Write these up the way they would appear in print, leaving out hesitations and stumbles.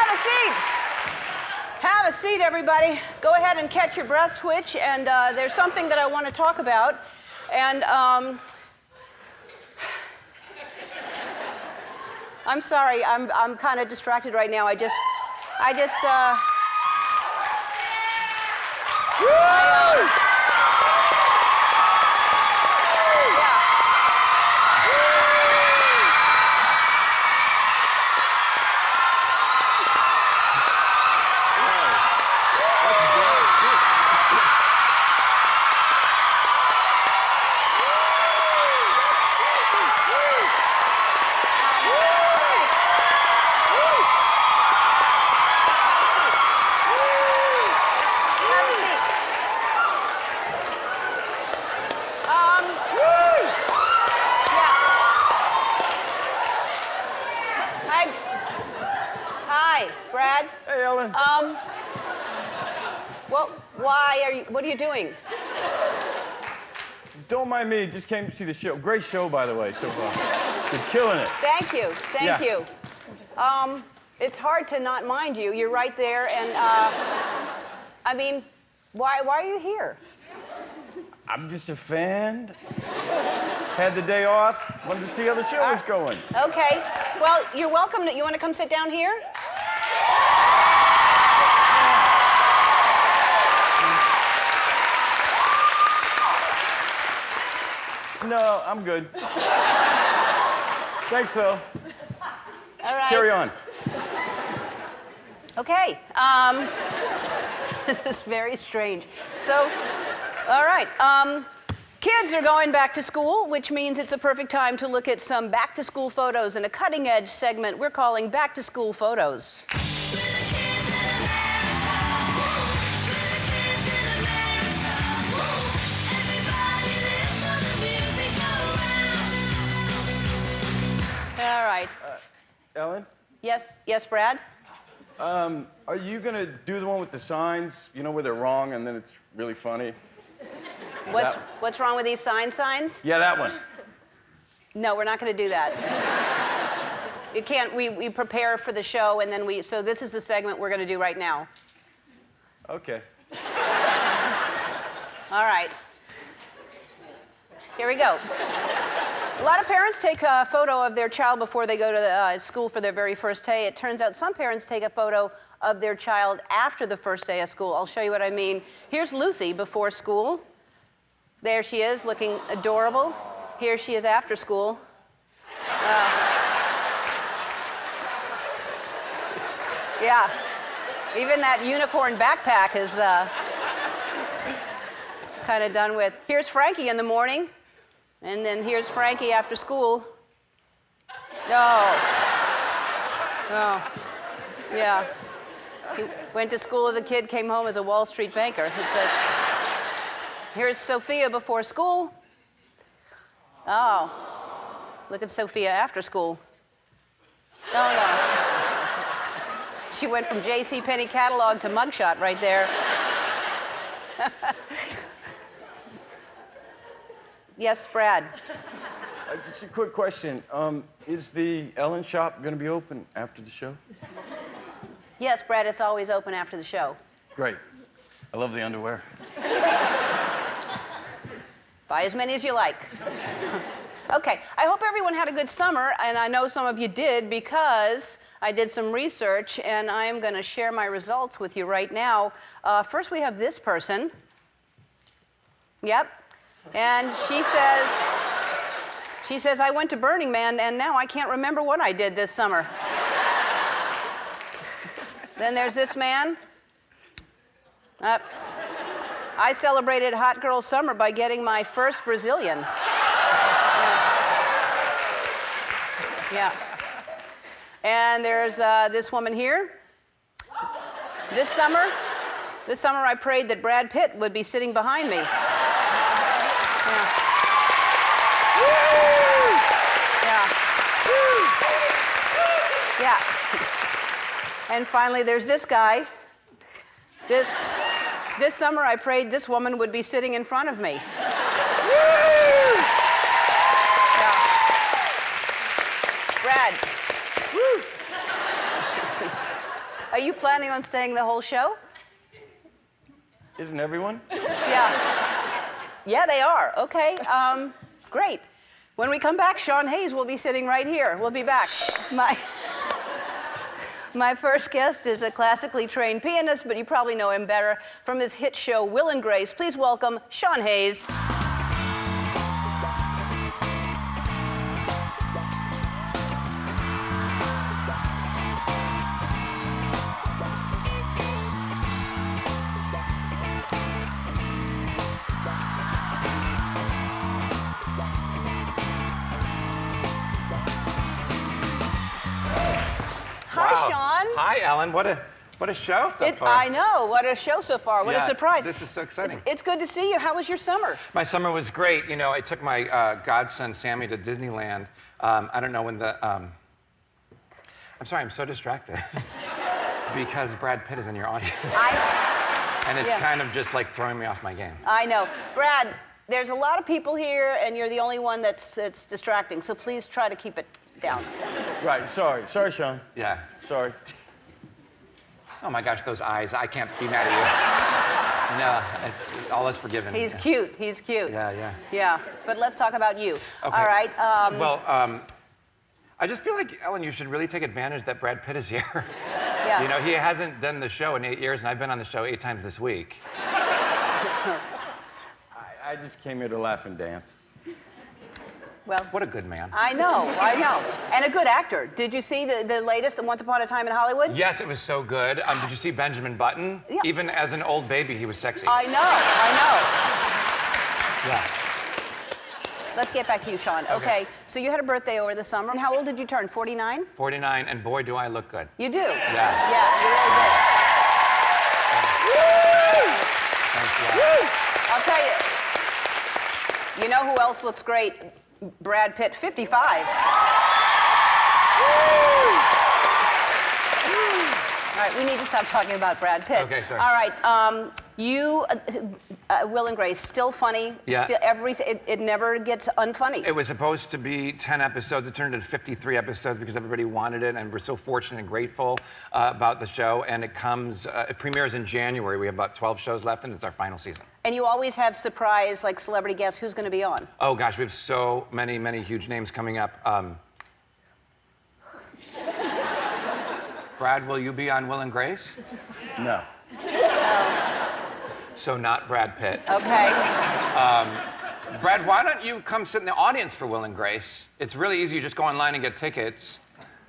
Have a seat. Have a seat, everybody. Go ahead and catch your breath, twitch, and there's something that I want to talk about. And I'm sorry, I'm kind of distracted right now. I just what are you doing? Don't mind me, just came to see the show. Great show, by the way, so far. You're killing it. Thank you, thank you. It's hard to not mind you. You're right there, and I mean, why are you here? I'm just a fan. Had the day off, wanted to see how the show was going. Okay, well, you're welcome. You want to come sit down here? No, I'm good. Thanks, though. All right. Carry on. Okay. This is very strange. So, all right. Kids are going back to school, which means it's a perfect time to look at some back-to-school photos in a cutting-edge segment we're calling Back-to-School Photos. All right. Ellen? Yes, Brad? Are you gonna do the one with the signs, you know, where they're wrong and then it's really funny? What's wrong with these signs? Yeah, that one. No, we're not gonna do that. You can't, we prepare for the show and then so this is the segment we're gonna do right now. Okay. All right. Here we go. A lot of parents take a photo of their child before they go to school for their very first day. It turns out some parents take a photo of their child after the first day of school. I'll show you what I mean. Here's Lucy before school. There she is, looking adorable. Here she is after school. Yeah, even that unicorn backpack is kind of done with. Here's Frankie in the morning. And then here's Frankie after school. Oh. Yeah. He went to school as a kid, came home as a Wall Street banker. He said, here's Sophia before school. Oh. Look at Sophia after school. Oh, no. She went from JCPenney catalog to mugshot right there. Yes, Brad. Just a quick question. Is the Ellen shop going to be open after the show? Yes, Brad, it's always open after the show. Great. I love the underwear. Buy as many as you like. Okay, I hope everyone had a good summer, and I know some of you did because I did some research, and I'm going to share my results with you right now. First, we have this person. Yep. And she says, I went to Burning Man, and now I can't remember what I did this summer. Then there's this man. I celebrated Hot Girl Summer by getting my first Brazilian. Yeah. And there's this woman here. This summer I prayed that Brad Pitt would be sitting behind me. Yeah. Yeah. And finally, there's this guy. This summer, I prayed this woman would be sitting in front of me. Yeah. Brad. Are you planning on staying the whole show? Isn't everyone? Yeah. Yeah, they are. Okay. Great. When we come back, Sean Hayes will be sitting right here. We'll be back. My first guest is a classically trained pianist, but you probably know him better from his hit show Will and Grace. Please welcome Sean Hayes. Hi, Sean. Hi, Ellen. What a show so far. I know. What a show so far. What a surprise. This is so exciting. It's good to see you. How was your summer? My summer was great. You know, I took my godson, Sammy, to Disneyland. I don't know when the... I'm sorry, I'm so distracted. Because Brad Pitt is in your audience. And it's kind of just like throwing me off my game. I know. Brad, there's a lot of people here, and you're the only one that's distracting, so please try to keep it down. Right, sorry. Sorry, Sean. Yeah. Sorry. Oh my gosh, those eyes. I can't be mad at you. No, it's all is forgiven. He's cute. He's cute. Yeah. Yeah, but let's talk about you. Okay. All right. I just feel like, Ellen, you should really take advantage that Brad Pitt is here. Yeah. You know, he hasn't done the show in 8 years, and I've been on the show 8 times this week. I just came here to laugh and dance. Well, What a good man. I know. And a good actor. Did you see the latest Once Upon a Time in Hollywood? Yes, it was so good. Did you see Benjamin Button? Yeah. Even as an old baby, he was sexy. I know. Yeah. Let's get back to you, Sean. Okay. So you had a birthday over the summer. And how old did you turn? 49? 49, and boy, do I look good. You do? Yeah. Yeah, you really do. Thanks a lot. Woo! I'll tell you. You know who else looks great? Brad Pitt, 55. All right, we need to stop talking about Brad Pitt. Okay, sorry. All right, you, Will and Grace, still funny. Yeah. It never gets unfunny. It was supposed to be 10 episodes. It turned into 53 episodes because everybody wanted it, and we're so fortunate and grateful about the show. And it premieres in January. We have about 12 shows left, and it's our final season. And you always have surprise, like celebrity guests. Who's going to be on? Oh gosh, we have so many huge names coming up. Brad, will you be on Will and Grace? No. So not Brad Pitt. Okay. Brad, why don't you come sit in the audience for Will and Grace? It's really easy. You just go online and get tickets.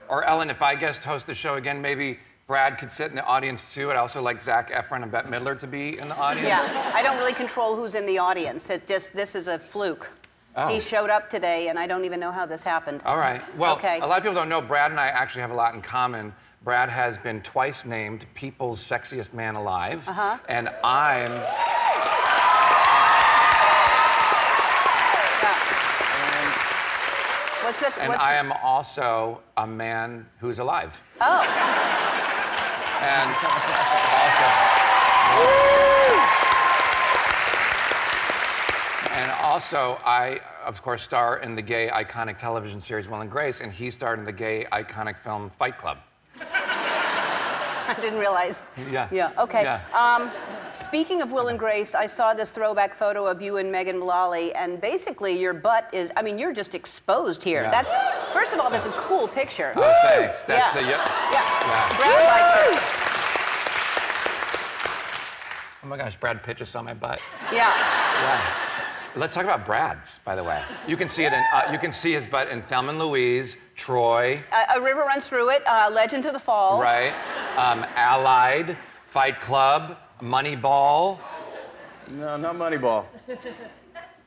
Or Ellen, if I guest host the show again, maybe Brad could sit in the audience too. I'd also like Zac Efron and Bette Midler to be in the audience. Yeah, I don't really control who's in the audience. This is a fluke. Oh. He showed up today, and I don't even know how this happened. All right. Well, Okay. A lot of people don't know Brad and I actually have a lot in common. Brad has been twice named People's Sexiest Man Alive. And I'm... I am also a man who's alive. Oh. And also, I, of course, star in the gay iconic television series Will and Grace, and he starred in the gay iconic film Fight Club. I didn't realize. Yeah. Okay. Yeah. Speaking of Will and Grace, I saw this throwback photo of you and Megan Mullally, and basically your butt is, I mean, you're just exposed here. Yeah. First of all, that's a cool picture. Oh, thanks. That's Yeah. Yeah. Brad likes it. Oh my gosh, Brad Pitt just saw my butt. Yeah. Let's talk about Brad's, by the way. You can see it in, you can see his butt in Thelma and Louise, Troy. A River Runs Through It, Legend of the Fall. Right. Allied, Fight Club, Moneyball. No, not Moneyball.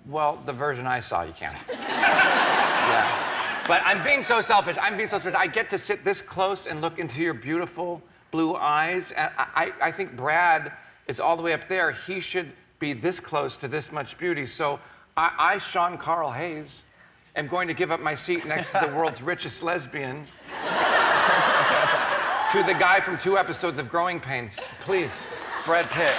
Well, the version I saw, you can't. Yeah. But I'm being so selfish. I get to sit this close and look into your beautiful blue eyes. And I think Brad is all the way up there. He should be this close to this much beauty. So I, Sean Carl Hayes, am going to give up my seat next to the world's richest lesbian to the guy from 2 episodes of Growing Pains. Please, Brad Pitt.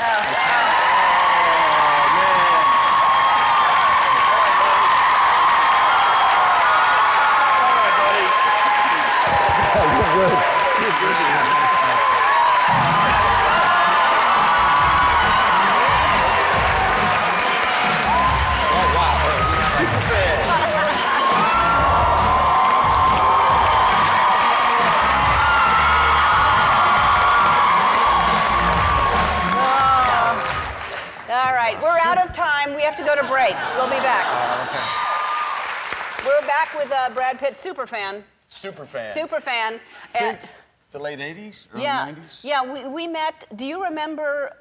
All right, we're out of time. We have to go to break. We'll be back. Okay. We're back with Brad Pitt, superfan. Superfan. Superfan. Since the late 80s, early Yeah, 90s? yeah. We met. Do you remember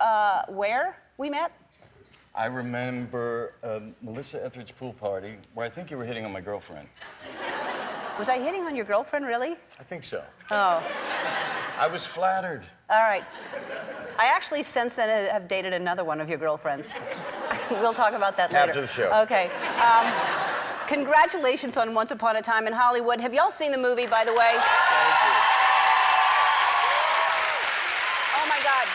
where we met? I remember Melissa Etheridge's pool party where I think you were hitting on my girlfriend. Was I hitting on your girlfriend, really? I think so. Oh. I was flattered. All right. I actually, since then, have dated another one of your girlfriends. We'll talk about that later. After the show. Okay. Congratulations on Once Upon a Time in Hollywood. Have y'all seen the movie, by the way? Thank you. Oh, my God.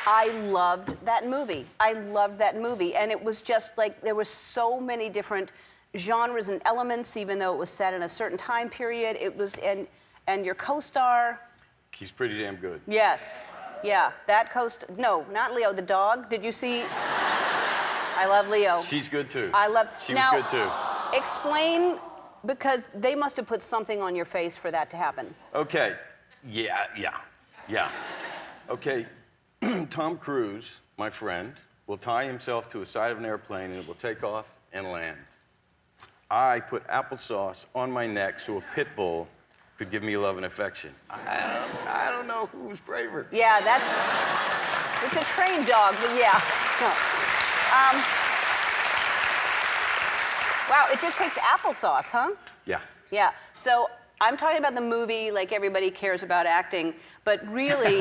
I loved that movie. I loved that movie. And it was just like, there were so many different genres and elements, even though it was set in a certain time period. It was, and your co-star. He's pretty damn good. Yes. Yeah. That no, not Leo, the dog. Did you see? I love Leo. She's good too. I love. She now, was good too. Explain, because they must have put something on your face for that to happen. Okay. Yeah. Okay. Tom Cruise, my friend, will tie himself to a side of an airplane and it will take off and land. I put applesauce on my neck so a pit bull could give me love and affection. I don't know who's braver. Yeah, it's a trained dog, but yeah. Wow, it just takes applesauce, huh? Yeah. Yeah. So I'm talking about the movie like everybody cares about acting, but really,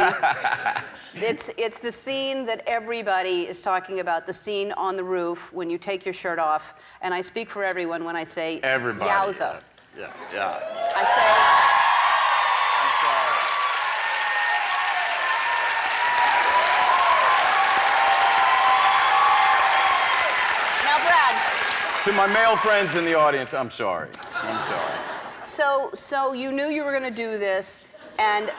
it's the scene that everybody is talking about, the scene on the roof when you take your shirt off. And I speak for everyone when I say, Everybody. yowza. Yeah. I say, To my male friends in the audience, I'm sorry. So you knew you were going to do this, and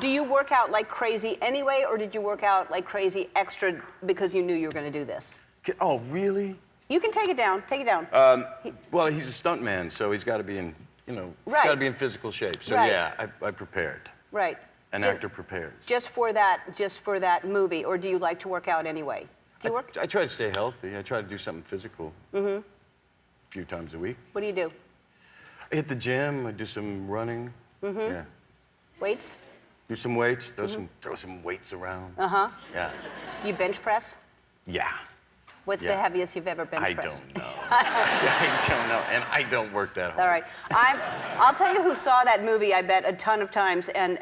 do you work out like crazy anyway, or did you work out like crazy extra because you knew you were going to do this? Oh, really? You can take it down. Take it down. Well, he's a stuntman, so he's got to be in, Right. got to be in physical shape. So Right. yeah, I prepared. Right. An actor prepares. Just for that movie, or do you like to work out anyway? Do you work? I try to stay healthy. I try to do something physical. Mm-hmm. A few times a week. What do you do? I hit the gym. I do some running. Mm-hmm. Yeah. Weights? Do some weights. Throw some weights around. Uh-huh. Yeah. Do you bench press? Yeah. What's the Yeah. heaviest you've ever bench I pressed? don't know. I don't know, and I don't work that hard. All right. I'll tell you who saw that movie, I bet, a ton of times, and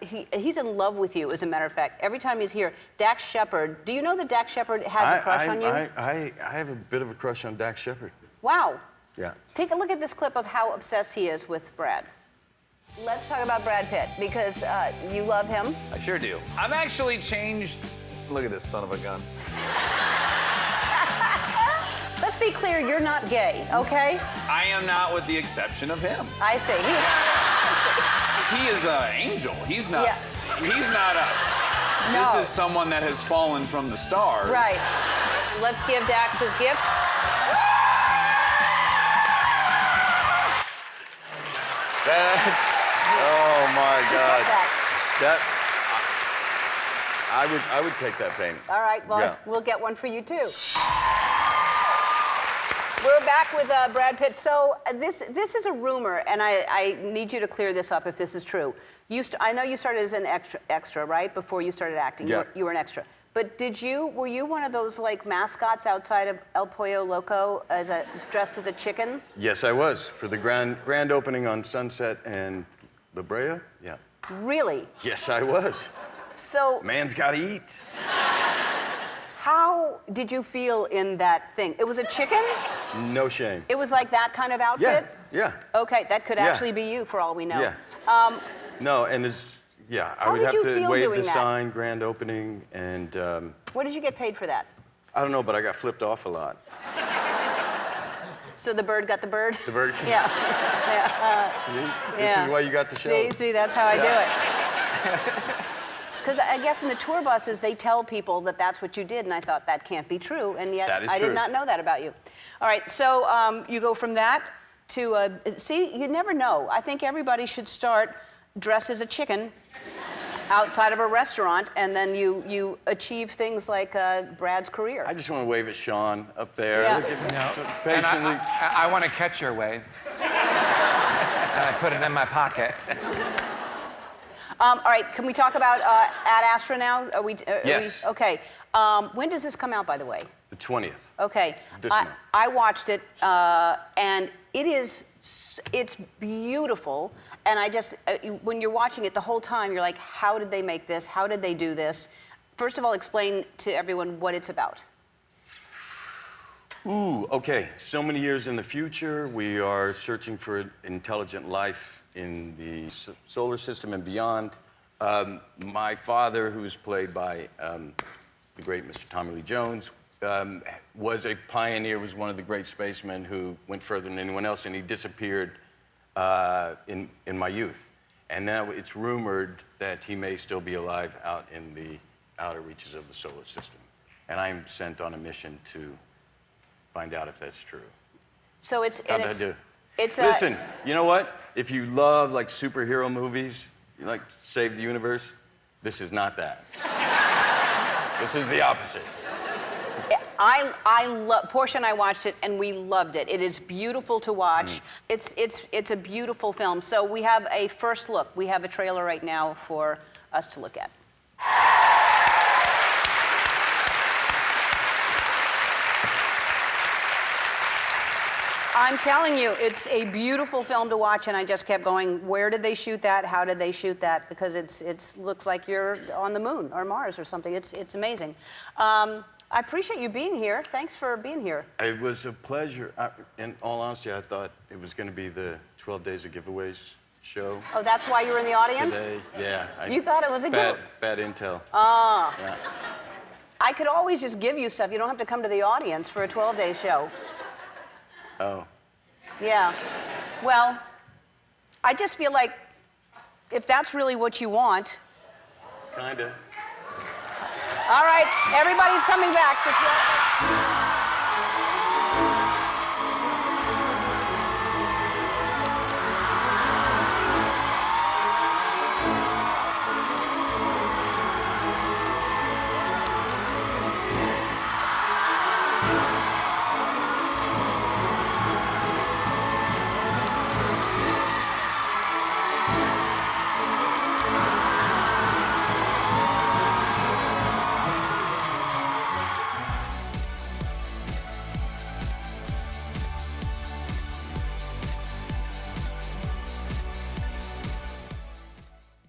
he's in love with you, as a matter of fact. Every time he's here, Dax Shepard. Do you know that Dax Shepard has a crush on you? I have a bit of a crush on Dax Shepard. Wow. Yeah. Take a look at this clip of how obsessed he is with Brad. Let's talk about Brad Pitt, because you love him. I sure do. I've actually changed. Look at this son of a gun. Let's be clear, you're not gay, okay? I am not, with the exception of him. I see. He is an angel. He's not. Yes. He's not a. No. This is someone that has fallen from the stars. Right. Let's give Dax his gift. Oh my God. That. I would take that painting. All right, well, Yeah. we'll get one for you too. We're back with Brad Pitt. So this is a rumor, and I need you to clear this up if this is true. I know you started as an extra, right? Before you started acting, Yeah. you were an extra. But were you one of those like mascots outside of El Pollo Loco dressed as a chicken? Yes, I was, for the grand opening on Sunset and La Brea. Yeah. Really? Yes, I was. So Man's gotta eat. how did you feel in that thing? It was a chicken? No shame. It was like that kind of outfit? Yeah. Okay, that could Yeah. actually be you for all we know. Yeah. No, and I How would did have you to feel wave doing the that? sign, grand opening, and What did you get paid for that? I don't know, but I got flipped off a lot. So the bird got the bird? The bird. Yeah. See? This Yeah. is why you got the show. See, that's how I do it. Because I guess in the tour buses, they tell people that that's what you did, and I thought that can't be true, and yet That is I true. did not know that about you. All right, so you go from that to, see, you never know. I think everybody should start dressed as a chicken outside of a restaurant, and then you achieve things like Brad's career. I just want to wave at Sean up there. Yeah. Look at me. No. So And patiently. I want to catch your wave. And I put it in my pocket. All right, can we talk about Ad Astra now? Are we, Yes. Okay. When does this come out, by the way? The 20th. Okay. This month. I watched it, and it's beautiful. And I just, when you're watching it the whole time, you're like, how did they make this? How did they do this? First of all, explain to everyone what it's about. Ooh, okay. So many years in the future, we are searching for intelligent life in the solar system and beyond. My father, who's played by the great Mr. Tommy Lee Jones, was a pioneer, was one of the great spacemen who went further than anyone else, and he disappeared in my youth. And now it's rumored that he may still be alive out in the outer reaches of the solar system. And I'm sent on a mission to find out if that's true. So it's, How'd and I it's, do? it's Listen, you know what? If you love like superhero movies, you like Save the Universe, this is not that. This is the opposite. I love, Portia and I watched it, and we loved it. It is beautiful to watch. It's a beautiful film. So we have a first look. We have a trailer right now for us to look at. I'm telling you, it's a beautiful film to watch, and I just kept going, where did they shoot that? How did they shoot that? Because it looks like you're on the moon or Mars or something. It's amazing. I appreciate you being here. Thanks for being here. It was a pleasure. In all honesty, I thought it was going to be the 12 Days of Giveaways show Oh, that's why you were in the audience? today. Yeah. You thought it was a bad, good... bad intel. Yeah. I could always just give you stuff. You don't have to come to the audience for a 12-day show. Oh. Yeah. Well, I just feel like if that's really what you want... Kinda. All right, everybody's coming back for 12...